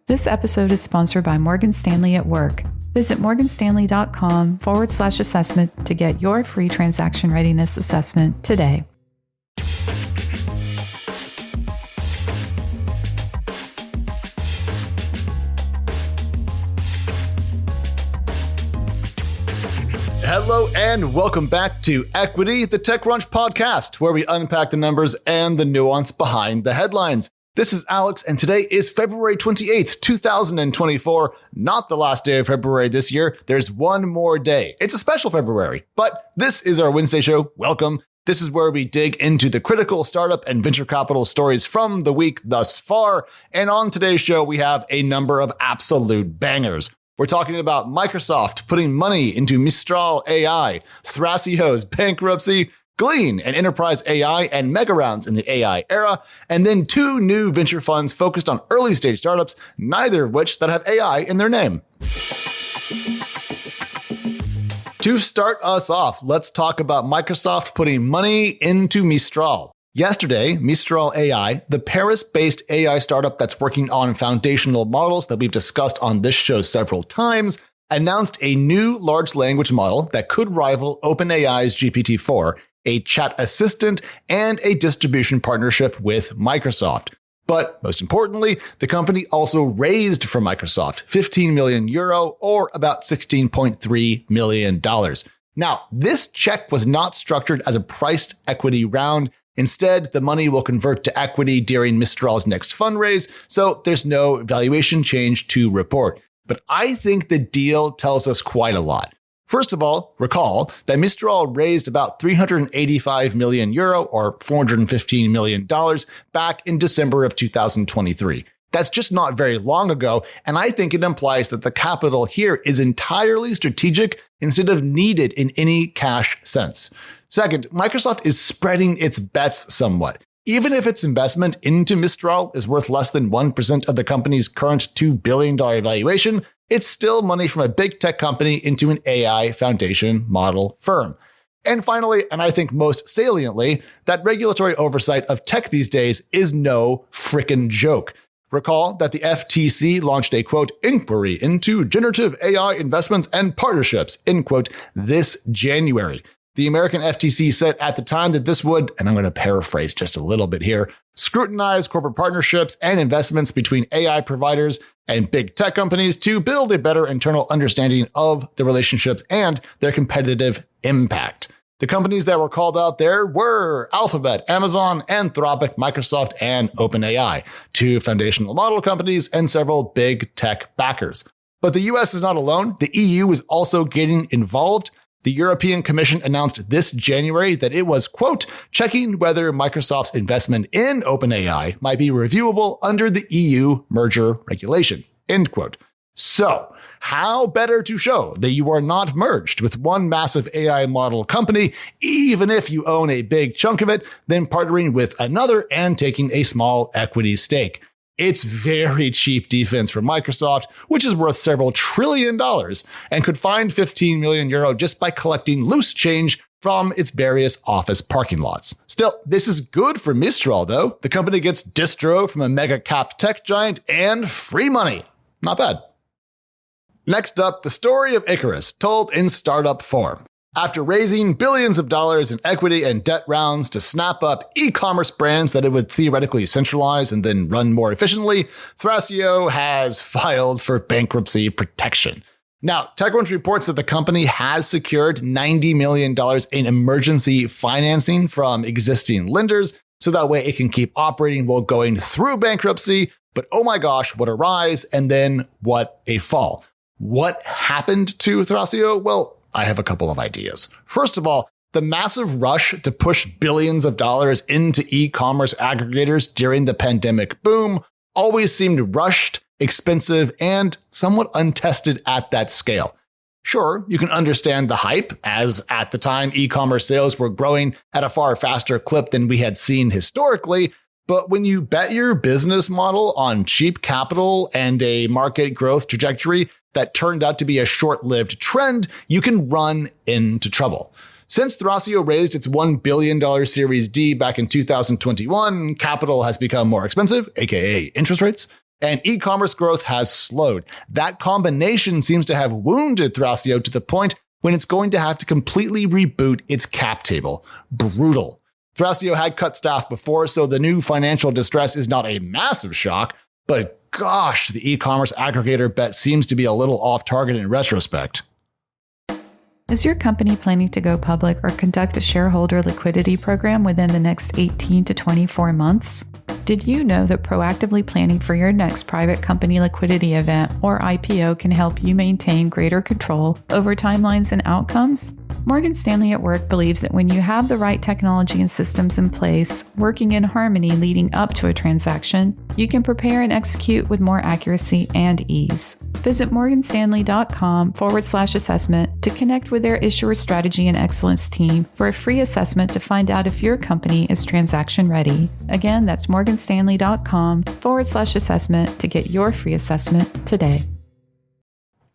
This episode is sponsored by Morgan Stanley at Work. Visit morganstanley.com/assessment to get your free transaction readiness assessment today. Hello and welcome back to Equity, the TechCrunch Podcast, where we unpack the numbers and the nuance behind the headlines. This is Alex, and today is February 28th, 2024, not the last day of February this year. There's one more day. It's a special February, but this is our Wednesday show. Welcome. This is where we dig into the critical startup and venture capital stories from the week thus far. And on today's show, we have a number of absolute bangers. We're talking about Microsoft putting money into Mistral AI, Thrasio's bankruptcy, Glean and enterprise AI and mega rounds in the AI era, and then two new venture funds focused on early stage startups, neither of which that have AI in their name. To start us off, let's talk about Microsoft putting money into Mistral. Yesterday, Mistral AI, the Paris-based AI startup that's working on foundational models that we've discussed on this show several times, announced a new large language model that could rival OpenAI's GPT-4, a chat assistant, and a distribution partnership with Microsoft. But most importantly, the company also raised from Microsoft 15 million euro or about $16.3 million. Now, this check was not structured as a priced equity round. Instead, the money will convert to equity during Mistral's next fundraise, so there's no valuation change to report. But I think the deal tells us quite a lot. First of all, recall that Mistral raised about 385 million euro or $415 million back in December of 2023. That's just not very long ago, and I think it implies that the capital here is entirely strategic instead of needed in any cash sense. Second, Microsoft is spreading its bets somewhat. Even if its investment into Mistral is worth less than 1% of the company's current $2 billion valuation, it's still money from a big tech company into an AI foundation model firm. And finally, and I think most saliently, that regulatory oversight of tech these days is no frickin' joke. Recall that the FTC launched a, quote, inquiry into generative AI investments and partnerships, end quote, this January. The American FTC said at the time that this would, and I'm going to paraphrase just a little bit here, scrutinize corporate partnerships and investments between AI providers and big tech companies to build a better internal understanding of the relationships and their competitive impact. The companies that were called out there were Alphabet, Amazon, Anthropic, Microsoft, and OpenAI, two foundational model companies and several big tech backers. But the US is not alone. The EU is also getting involved. The European Commission announced this January that it was, quote, checking whether Microsoft's investment in OpenAI might be reviewable under the EU merger regulation, end quote. So, how better to show that you are not merged with one massive AI model company, even if you own a big chunk of it, than partnering with another and taking a small equity stake? It's very cheap defense for Microsoft, which is worth several $trillion and could find 15 million euro just by collecting loose change from its various office parking lots. Still, this is good for Mistral, though. The company gets distro from a mega cap tech giant and free money. Not bad. Next up, the story of Icarus, told in startup form. After raising billions of dollars in equity and debt rounds to snap up e-commerce brands that it would theoretically centralize and then run more efficiently, Thrasio has filed for bankruptcy protection. Now, TechCrunch reports that the company has secured $90 million in emergency financing from existing lenders, so that way it can keep operating while going through bankruptcy. But oh my gosh, what a rise, and then what a fall. What happened to Thrasio? Well, I have a couple of ideas. First of all, the massive rush to push billions of dollars into e-commerce aggregators during the pandemic boom always seemed rushed, expensive, and somewhat untested at that scale. Sure, you can understand the hype, as at the time e-commerce sales were growing at a far faster clip than we had seen historically, but when you bet your business model on cheap capital and a market growth trajectory that turned out to be a short-lived trend, you can run into trouble. Since Thrasio raised its $1 billion Series D back in 2021, capital has become more expensive, aka interest rates. and e-commerce growth has slowed. That combination seems to have wounded Thrasio to the point when it's going to have to completely reboot its cap table. Brutal. Thrasio had cut staff before, so the new financial distress is not a massive shock, but gosh, the e-commerce aggregator bet seems to be a little off target in retrospect. Is your company planning to go public or conduct a shareholder liquidity program within the next 18 to 24 months? Did you know that proactively planning for your next private company liquidity event or IPO can help you maintain greater control over timelines and outcomes? Morgan Stanley at Work believes that when you have the right technology and systems in place, working in harmony leading up to a transaction, you can prepare and execute with more accuracy and ease. Visit morganstanley.com/assessment to connect with their issuer strategy and excellence team for a free assessment to find out if your company is transaction ready. Again, that's morganstanley.com/assessment to get your free assessment today.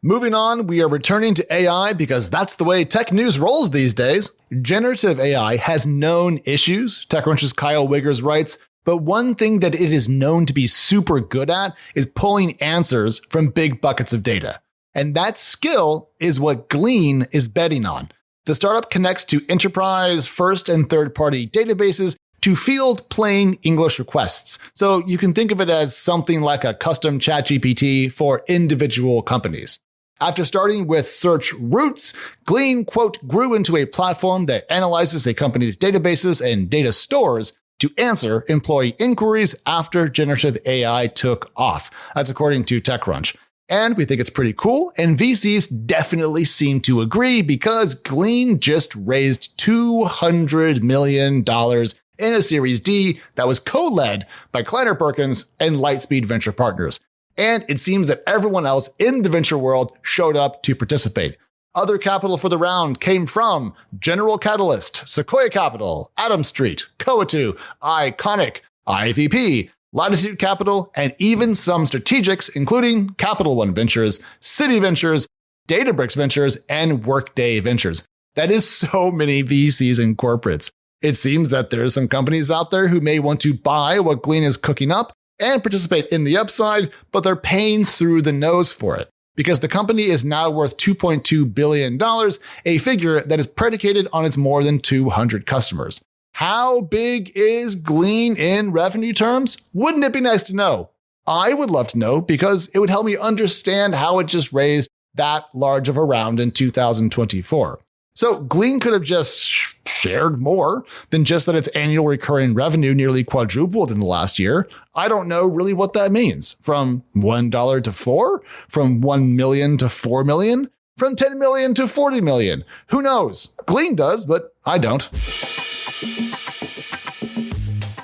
Moving on, we are returning to AI because that's the way tech news rolls these days. Generative AI has known issues, TechCrunch's Kyle Wiggers writes, but one thing that it is known to be super good at is pulling answers from big buckets of data. And that skill is what Glean is betting on. The startup connects to enterprise, first and third-party databases to field plain English requests. So you can think of it as something like a custom ChatGPT for individual companies. After starting with search roots, Glean, quote, grew into a platform that analyzes a company's databases and data stores to answer employee inquiries after generative AI took off. That's according to TechCrunch. And we think it's pretty cool, and VCs definitely seem to agree because Glean just raised $200 million in a Series D that was co-led by Kleiner Perkins and Lightspeed Venture Partners. And it seems that everyone else in the venture world showed up to participate. Other capital for the round came from General Catalyst, Sequoia Capital, Adam Street, Coatu, Iconic, IVP, Latitude Capital, and even some strategics, including Capital One Ventures, City Ventures, Databricks Ventures, and Workday Ventures. That is so many VCs and corporates. It seems that there's some companies out there who may want to buy what Glean is cooking up and participate in the upside, but they're paying through the nose for it because the company is now worth $2.2 billion, a figure that is predicated on its more than 200 customers. How big is Glean in revenue terms? Wouldn't it be nice to know? I would love to know because it would help me understand how it just raised that large of a round in 2024. So Glean could have just shared more than just that its annual recurring revenue nearly quadrupled in the last year. I don't know really what that means. From $1 to $4? From 1 million to 4 million? From 10 million to 40 million? Who knows? Glean does, but I don't.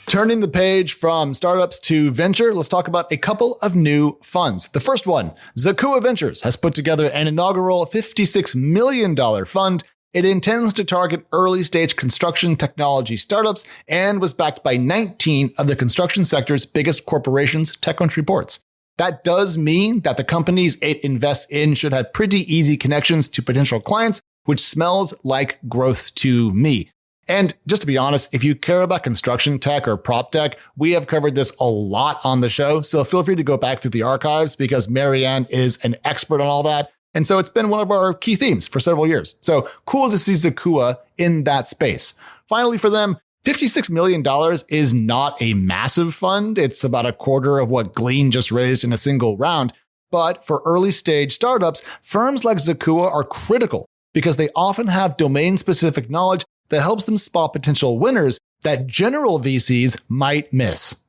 Turning the page from startups to venture, let's talk about a couple of new funds. The first one, Zaku Adventures, has put together an inaugural $56 million fund. It intends to target early-stage construction technology startups and was backed by 19 of the construction sector's biggest corporations, TechCrunch reports. That does mean that the companies it invests in should have pretty easy connections to potential clients, which smells like growth to me. And just to be honest, if you care about construction tech or prop tech, we have covered this a lot on the show. So feel free to go back through the archives because Marianne is an expert on all that. And so it's been one of our key themes for several years. So cool to see Zakua in that space. Finally, for them, $56 million is not a massive fund. It's about a quarter of what Glean just raised in a single round. But for early stage startups, firms like Zakua are critical because they often have domain-specific knowledge that helps them spot potential winners that general VCs might miss.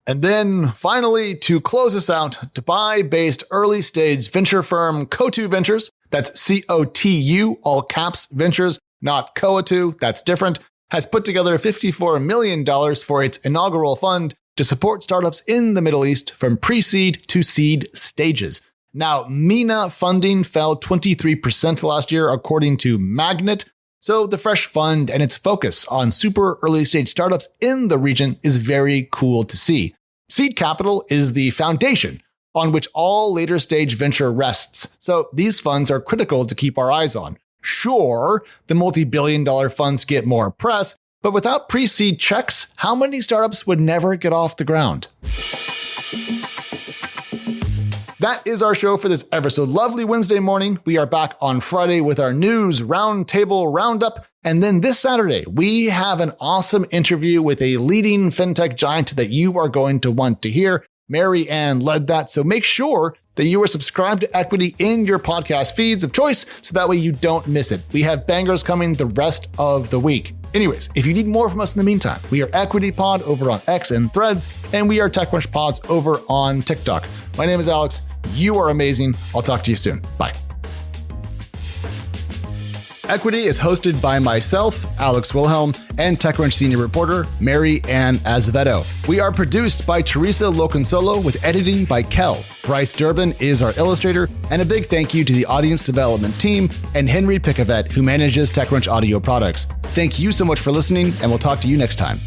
And then finally, to close us out, Dubai-based early-stage venture firm Coatu Ventures, that's COTU, all caps Ventures, not Coatu, that's different, has put together $54 million for its inaugural fund to support startups in the Middle East from pre-seed to seed stages. Now, MENA funding fell 23% last year, according to Magnet. So the fresh fund and its focus on super early stage startups in the region is very cool to see. Seed capital is the foundation on which all later stage venture rests. So these funds are critical to keep our eyes on. Sure, the multi-billion-dollar funds get more press, But without pre-seed checks, how many startups would never get off the ground? That is our show for this ever so lovely Wednesday morning. We are back on Friday with our news roundtable roundup. And then this Saturday, we have an awesome interview with a leading fintech giant that you are going to want to hear. Mary Ann led that. So make sure that you are subscribed to Equity in your podcast feeds of choice so that way you don't miss it. We have bangers coming the rest of the week. Anyways, if you need more from us in the meantime, we are Equity Pod over on X and Threads, and we are TechCrunch Pods over on TikTok. My name is Alex. You are amazing. I'll talk to you soon. Bye. Equity is hosted by myself, Alex Wilhelm, and TechCrunch senior reporter, Mary Ann Azevedo. We are produced by Teresa Loconsolo with editing by Kel. Bryce Durbin is our illustrator, and a big thank you to the audience development team and Henry Picavet, who manages TechCrunch audio products. Thank you so much for listening, and we'll talk to you next time.